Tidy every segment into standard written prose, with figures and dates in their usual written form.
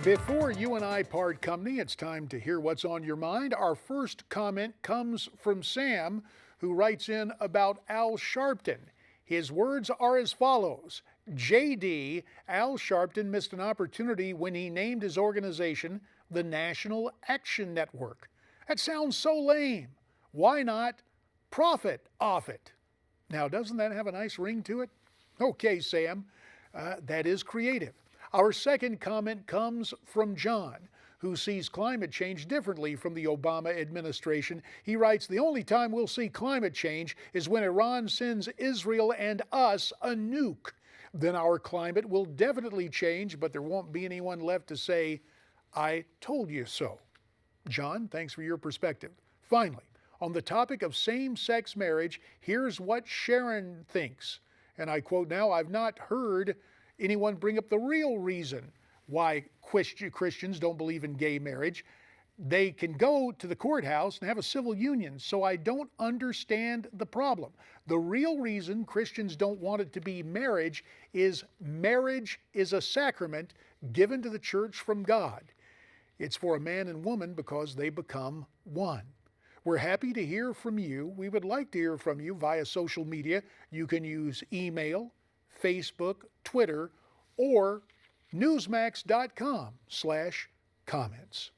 Before you and I part company, it's time to hear what's on your mind. Our first comment comes from Sam, who writes in about Al Sharpton. His words are as follows. JD, Al Sharpton missed an opportunity when he named his organization the National Action Network. That sounds so lame. Why not profit off it? Now, doesn't that have a nice ring to it? Okay, Sam, that is creative. Our second comment comes from John, who sees climate change differently from the Obama administration. He writes, the only time we'll see climate change is when Iran sends Israel and us a nuke. Then our climate will definitely change, but there won't be anyone left to say, I told you so. John, thanks for your perspective. Finally, on the topic of same-sex marriage, here's what Sharon thinks. And I quote now, I've not heard anyone bring up the real reason why Christians don't believe in gay marriage. They can go to the courthouse and have a civil union, so I don't understand the problem. The real reason Christians don't want it to be marriage is a sacrament given to the church from God. It's for a man and woman because they become one. We're happy to hear from you. We would like to hear from you via social media. You can use email, Facebook, Twitter, or newsmax.com/comments.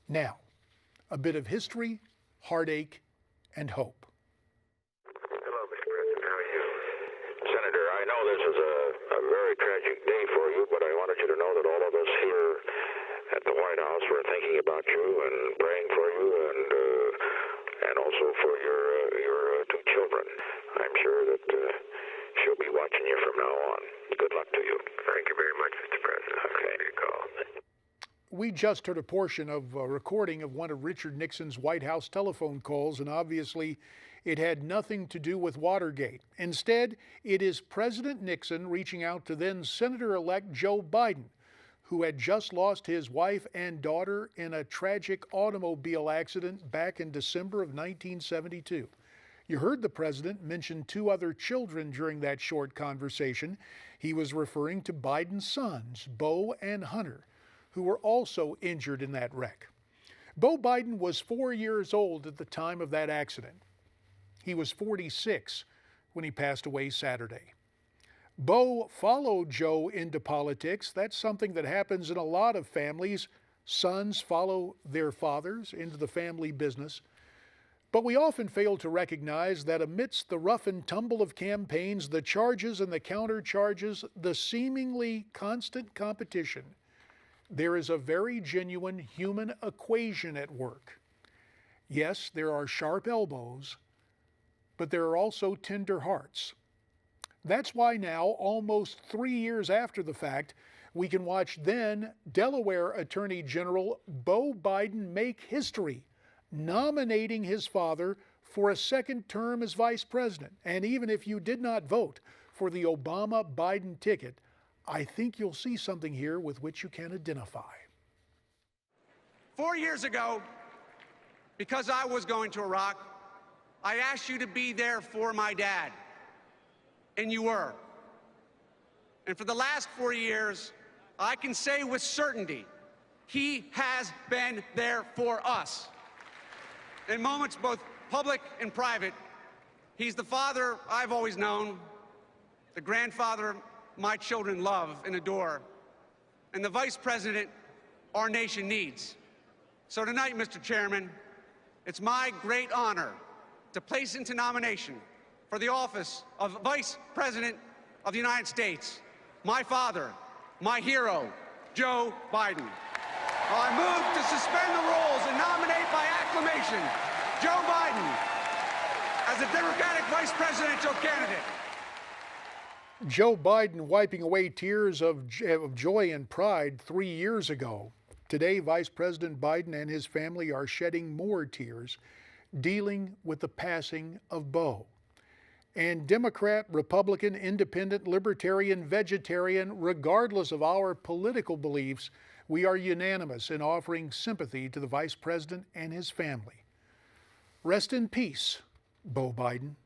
Now, a bit of history, heartache, and hope. Hello, Mr. President. How are you? Senator, I know this is a very tragic day for you, but I wanted you to know that all of us here at the White House were thinking about you and praying for you and also for your two children. I'm sure that she'll be watching you from now on. Good luck to you. Thank you very much, Mr. President. Okay. We just heard a portion of a recording of one of Richard Nixon's White House telephone calls, and obviously it had nothing to do with Watergate. Instead, it is President Nixon reaching out to then Senator-elect Joe Biden, who had just lost his wife and daughter in a tragic automobile accident back in December of 1972. You heard the president mention two other children during that short conversation. He was referring to Biden's sons, Beau and Hunter, who were also injured in that wreck. Beau Biden was 4 years old at the time of that accident. He was 46 when he passed away Saturday. Beau followed Joe into politics. That's something that happens in a lot of families. Sons follow their fathers into the family business. But we often fail to recognize that amidst the rough and tumble of campaigns, the charges and the countercharges, the seemingly constant competition, there is a very genuine human equation at work. Yes, there are sharp elbows, but there are also tender hearts. That's why now, almost 3 years after the fact, we can watch then Delaware Attorney General Beau Biden make history, nominating his father for a second term as vice president. And even if you did not vote for the Obama-Biden ticket, I think you'll see something here with which you can identify. 4 years ago, because I was going to Iraq, I asked you to be there for my dad, and you were. And for the last 4 years, I can say with certainty, he has been there for us. In moments both public and private, he's the father I've always known, the grandfather my children love and adore, and the vice president our nation needs. So tonight, Mr. Chairman, it's my great honor to place into nomination for the office of Vice President of the United States, my father, my hero, Joe Biden. I move to suspend the rules and nominate by acclamation Joe Biden as the Democratic vice presidential candidate. Joe Biden wiping away tears of joy and pride 3 years ago. Today, Vice President Biden and his family are shedding more tears, dealing with the passing of Beau. And Democrat, Republican, Independent, Libertarian, Vegetarian, regardless of our political beliefs, we are unanimous in offering sympathy to the Vice President and his family. Rest in peace, Beau Biden.